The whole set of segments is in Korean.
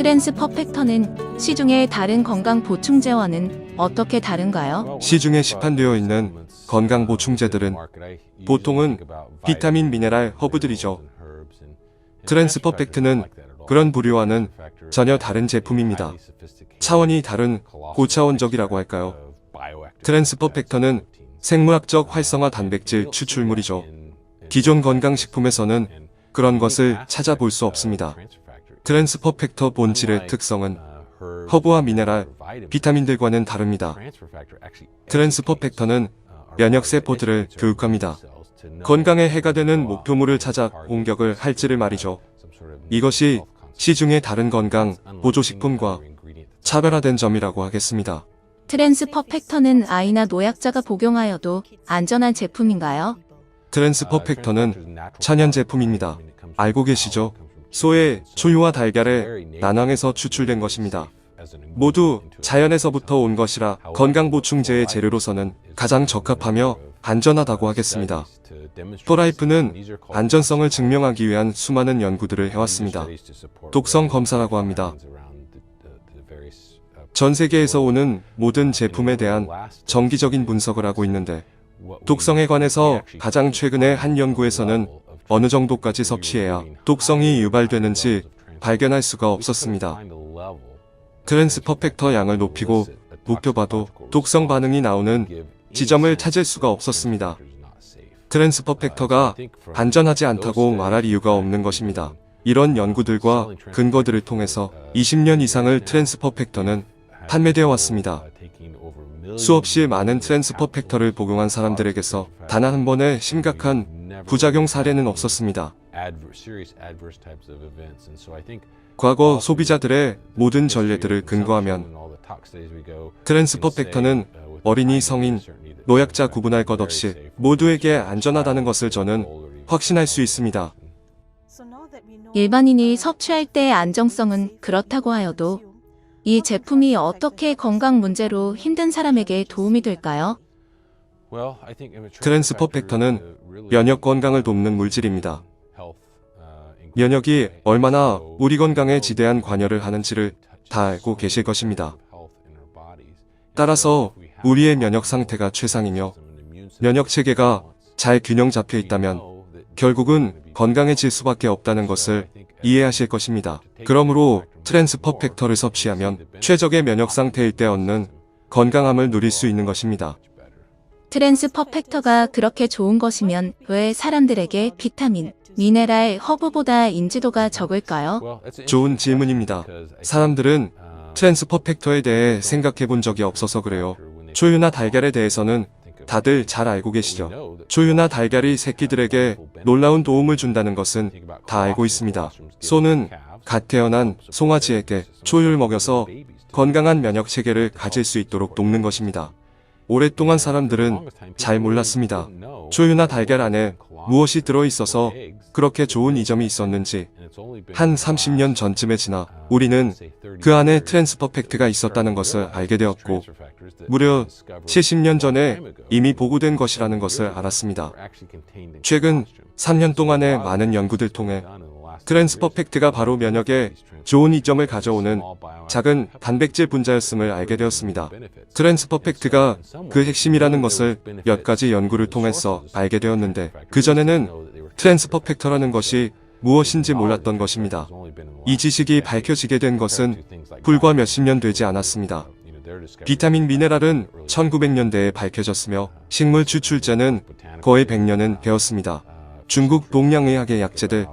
트랜스퍼 팩터는 시중의 다른 건강 보충제와는 어떻게 다른가요? 시중에 시판되어 있는 건강 보충제들은 보통은 비타민, 미네랄, 허브들이죠. 트랜스퍼 팩트는 그런 부류와는 전혀 다른 제품입니다. 차원이 다른 고차원적이라고 할까요? 트랜스퍼 팩터는 생물학적 활성화 단백질 추출물이죠. 기존 건강식품에서는 그런 것을 찾아볼 수 없습니다. 트랜스퍼 팩터 본질의 특성은 허브와 미네랄, 비타민들과는 다릅니다. 트랜스퍼 팩터는 면역세포들을 교육합니다. 건강에 해가 되는 목표물을 찾아 공격을 할지를 말이죠. 이것이 시중의 다른 건강 보조식품과 차별화된 점이라고 하겠습니다. 트랜스퍼 팩터는 아이나 노약자가 복용하여도 안전한 제품인가요? 트랜스퍼 팩터는 천연 제품입니다. 알고 계시죠? 소의 초유와 달걀의 난황에서 추출된 것입니다. 모두 자연에서부터 온 것이라 건강보충제의 재료로서는 가장 적합하며 안전하다고 하겠습니다. 포라이프는 안전성을 증명하기 위한 수많은 연구들을 해왔습니다. 독성 검사라고 합니다. 전 세계에서 오는 모든 제품에 대한 정기적인 분석을 하고 있는데 독성에 관해서 가장 최근의 한 연구에서는 어느 정도까지 섭취해야 독성이 유발되는지 발견할 수가 없었습니다. 트랜스퍼 팩터 양을 높이고 높여봐도 독성 반응이 나오는 지점을 찾을 수가 없었습니다. 트랜스퍼 팩터가 안전하지 않다고 말할 이유가 없는 것입니다. 이런 연구들과 근거들을 통해서 20년 이상을 트랜스퍼 팩터는 판매되어 왔습니다. 수없이 많은 트랜스퍼 팩터를 복용한 사람들에게서 단 한 번의 심각한 부작용 사례는 없었습니다. 과거 소비자들의 모든 전례들을 근거하면 트랜스퍼 팩터는 어린이, 성인, 노약자 구분할 것 없이 모두에게 안전하다는 것을 저는 확신할 수 있습니다. 일반인이 섭취할 때의 안정성은 그렇다고 하여도 이 제품이 어떻게 건강 문제로 힘든 사람에게 도움이 될까요? 트랜스퍼 팩터는 면역 건강을 돕는 물질입니다. 면역이 얼마나 우리 건강에 지대한 관여를 하는지를 다 알고 계실 것입니다. 따라서 우리의 면역 상태가 최상이며 면역 체계가 잘 균형 잡혀 있다면 결국은 건강해질 수밖에 없다는 것을 이해하실 것입니다. 그러므로 트랜스퍼 팩터를 섭취하면 최적의 면역 상태일 때 얻는 건강함을 누릴 수 있는 것입니다. 트랜스퍼 팩터가 그렇게 좋은 것이면 왜 사람들에게 비타민, 미네랄, 허브보다 인지도가 적을까요? 좋은 질문입니다. 사람들은 트랜스퍼 팩터에 대해 생각해 본 적이 없어서 그래요. 초유나 달걀에 대해서는 다들 잘 알고 계시죠? 초유나 달걀이 새끼들에게 놀라운 도움을 준다는 것은 다 알고 있습니다. 소는 갓 태어난 송아지에게 초유를 먹여서 건강한 면역 체계를 가질 수 있도록 돕는 것입니다. 오랫동안 사람들은 잘 몰랐습니다. 초유나 달걀 안에 무엇이 들어있어서 그렇게 좋은 이점이 있었는지 한 30년 전쯤에 지나 우리는 그 안에 트랜스퍼 팩트가 있었다는 것을 알게 되었고 무려 70년 전에 이미 보고된 것이라는 것을 알았습니다. 최근 3년 동안의 많은 연구들 통해 트랜스퍼 팩트가 바로 면역에 좋은 이점을 가져오는 작은 단백질 분자였음을 알게 되었습니다. 트랜스퍼 팩트가 그 핵심이라는 것을 몇 가지 연구를 통해서 알게 되었는데 그전에는 트랜스퍼 팩터라는 것이 무엇인지 몰랐던 것입니다. 이 지식이 밝혀지게 된 것은 불과 몇십 년 되지 않았습니다. 비타민, 미네랄은 1900년대에 밝혀졌으며 식물 추출제는 거의 100년은 되었습니다. 중국 동양의학의 약재들,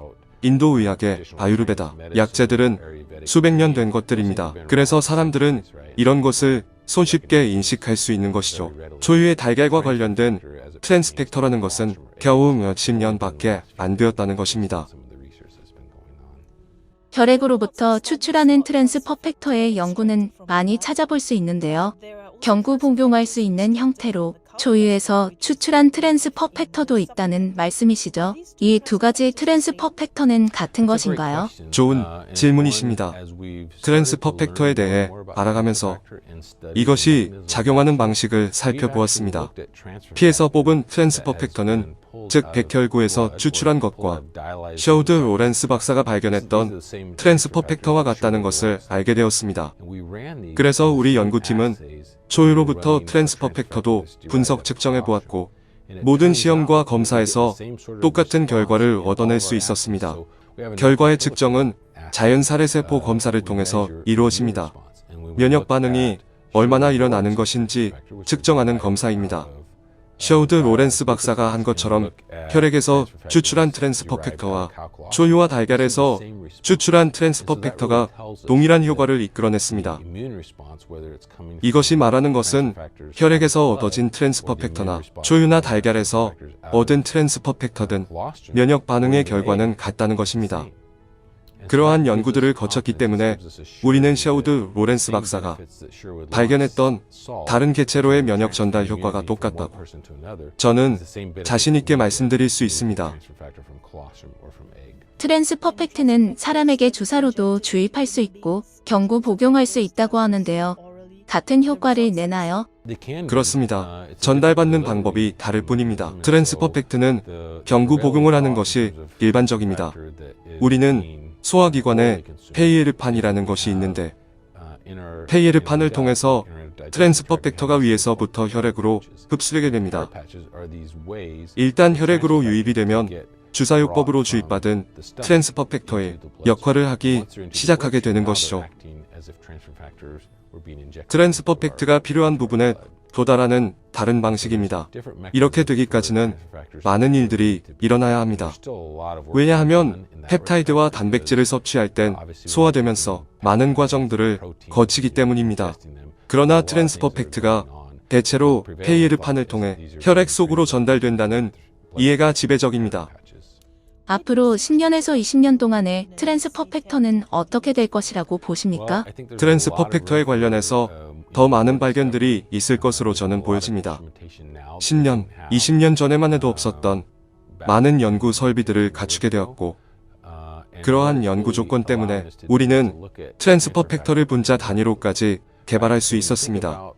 인도 의학의 아유르베다 약재들은 수백 년 된 것들입니다. 그래서 사람들은 이런 것을 손쉽게 인식할 수 있는 것이죠. 초유의 달걀과 관련된 트랜스팩터라는 것은 겨우 몇십 년밖에 안 되었다는 것입니다. 혈액으로부터 추출하는 트랜스퍼 팩터의 연구는 많이 찾아볼 수 있는데요. 경구 복용할 수 있는 형태로 초유에서 추출한 트랜스퍼 팩터도 있다는 말씀이시죠? 이 두 가지 트랜스퍼 팩터는 같은 것인가요? 좋은 질문이십니다. 트랜스퍼 팩터에 대해 알아가면서 이것이 작용하는 방식을 살펴보았습니다. 피에서 뽑은 트랜스퍼 팩터는 즉 백혈구에서 추출한 것과 셔우드 로렌스 박사가 발견했던 트랜스퍼 팩터와 같다는 것을 알게 되었습니다. 그래서 우리 연구팀은 초유로부터 트랜스퍼 팩터도 분석 측정해 보았고 모든 시험과 검사에서 똑같은 결과를 얻어낼 수 있었습니다. 결과의 측정은 자연 살해세포 검사를 통해서 이루어집니다. 면역 반응이 얼마나 일어나는 것인지 측정하는 검사입니다. 셔우드 로렌스 박사가 한 것처럼 혈액에서 추출한 트랜스퍼 팩터와 초유와 달걀에서 추출한 트랜스퍼 팩터가 동일한 효과를 이끌어냈습니다. 이것이 말하는 것은 혈액에서 얻어진 트랜스퍼 팩터나 초유나 달걀에서 얻은 트랜스퍼 팩터든 면역 반응의 결과는 같다는 것입니다. 그러한 연구들을 거쳤기 때문에 우리는 셔우드 로렌스 박사가 발견했던 다른 개체로의 면역 전달 효과가 똑같다고 저는 자신있게 말씀드릴 수 있습니다. 트랜스퍼 팩트는 사람에게 주사로도 주입할 수 있고 경구 복용할 수 있다고 하는데요. 같은 효과를 내나요? 그렇습니다. 전달받는 방법이 다를 뿐입니다. 트랜스퍼 팩트는 경구 복용을 하는 것이 일반적입니다. 우리는 소화기관에 페이에르판이라는 것이 있는데 페이에르판을 통해서 트랜스퍼 팩터가 위에서부터 혈액으로 흡수되게 됩니다. 일단 혈액으로 유입이 되면 주사요법으로 주입받은 트랜스퍼 팩터의 역할을 하기 시작하게 되는 것이죠. 트랜스퍼 팩트가 필요한 부분에 도달하는 다른 방식입니다. 이렇게 되기까지는 많은 일들이 일어나야 합니다. 왜냐하면 펩타이드와 단백질을 섭취할 땐 소화되면서 많은 과정들을 거치기 때문입니다. 그러나 트랜스퍼 팩트가 대체로 페이에르판을 통해 혈액 속으로 전달된다는 이해가 지배적입니다. 앞으로 10년에서 20년 동안의 트랜스퍼 팩터는 어떻게 될 것이라고 보십니까? 트랜스퍼 팩터에 관련해서 더 많은 발견들이 있을 것으로 저는 보여집니다. 10년, 20년 전에만 해도 없었던 많은 연구 설비들을 갖추게 되었고 그러한 연구 조건 때문에 우리는 트랜스퍼 팩터를 분자 단위로까지 개발할 수 있었습니다.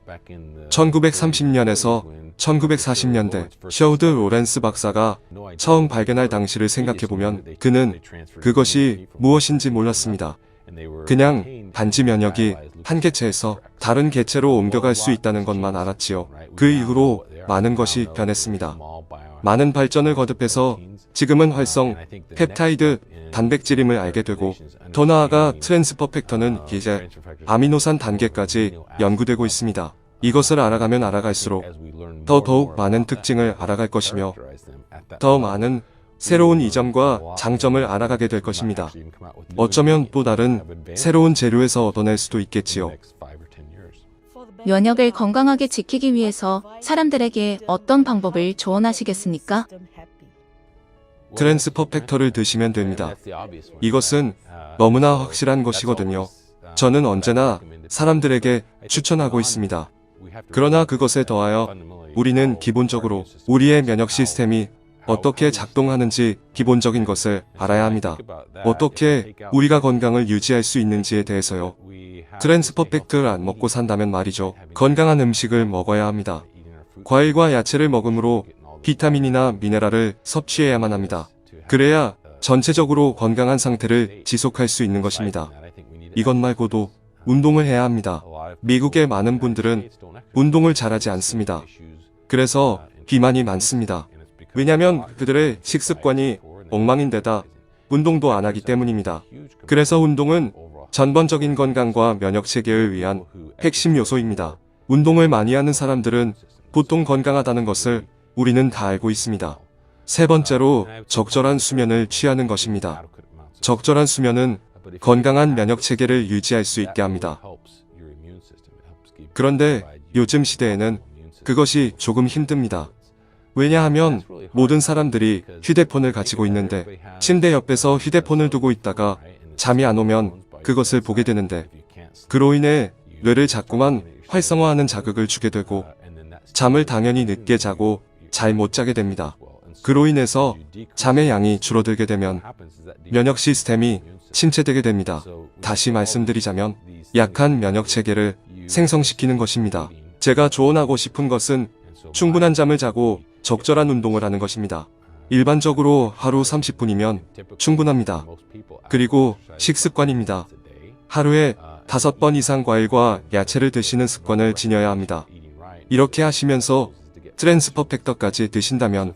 1930년에서 1940년대 셔우드 로렌스 박사가 처음 발견할 당시를 생각해보면 그는 그것이 무엇인지 몰랐습니다. 그냥 단지 면역이 한 개체에서 다른 개체로 옮겨갈 수 있다는 것만 알았지요. 그 이후로 많은 것이 변했습니다. 많은 발전을 거듭해서 지금은 활성, 펩타이드, 단백질임을 알게 되고 더 나아가 트랜스퍼 팩터는 이제 아미노산 단계까지 연구되고 있습니다. 이것을 알아가면 알아갈수록 더더욱 많은 특징을 알아갈 것이며 더 많은 새로운 이점과 장점을 알아가게 될 것입니다. 어쩌면 또 다른 새로운 재료에서 얻어낼 수도 있겠지요. 면역을 건강하게 지키기 위해서 사람들에게 어떤 방법을 조언하시겠습니까? 트랜스퍼 팩터를 드시면 됩니다. 이것은 너무나 확실한 것이거든요. 저는 언제나 사람들에게 추천하고 있습니다. 그러나 그것에 더하여 우리는 기본적으로 우리의 면역 시스템이 어떻게 작동하는지 기본적인 것을 알아야 합니다. 어떻게 우리가 건강을 유지할 수 있는지에 대해서요. 트랜스퍼 팩트를 안 먹고 산다면 말이죠. 건강한 음식을 먹어야 합니다. 과일과 야채를 먹음으로 비타민이나 미네랄을 섭취해야만 합니다. 그래야 전체적으로 건강한 상태를 지속할 수 있는 것입니다. 이것 말고도 운동을 해야 합니다. 미국의 많은 분들은 운동을 잘하지 않습니다. 그래서 비만이 많습니다. 왜냐면 그들의 식습관이 엉망인데다 운동도 안 하기 때문입니다. 그래서 운동은 전반적인 건강과 면역 체계를 위한 핵심 요소입니다. 운동을 많이 하는 사람들은 보통 건강하다는 것을 우리는 다 알고 있습니다. 세 번째로 적절한 수면을 취하는 것입니다. 적절한 수면은 건강한 면역 체계를 유지할 수 있게 합니다. 그런데 요즘 시대에는 그것이 조금 힘듭니다. 왜냐하면 모든 사람들이 휴대폰을 가지고 있는데 침대 옆에서 휴대폰을 두고 있다가 잠이 안 오면 그것을 보게 되는데 그로 인해 뇌를 자꾸만 활성화하는 자극을 주게 되고 잠을 당연히 늦게 자고 잘 못 자게 됩니다. 그로 인해서 잠의 양이 줄어들게 되면 면역 시스템이 침체되게 됩니다. 다시 말씀드리자면 약한 면역 체계를 생성시키는 것입니다. 제가 조언하고 싶은 것은 충분한 잠을 자고 적절한 운동을 하는 것입니다. 일반적으로 하루 30분이면 충분합니다. 그리고 식습관입니다. 하루에 5번 이상 과일과 야채를 드시는 습관을 지녀야 합니다. 이렇게 하시면서 트랜스 퍼펙터까지 드신다면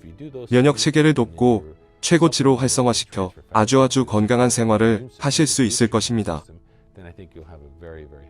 면역 체계를 돕고 최고치로 활성화시켜 아주 건강한 생활을 하실 수 있을 것입니다. then I think you'll have a very, very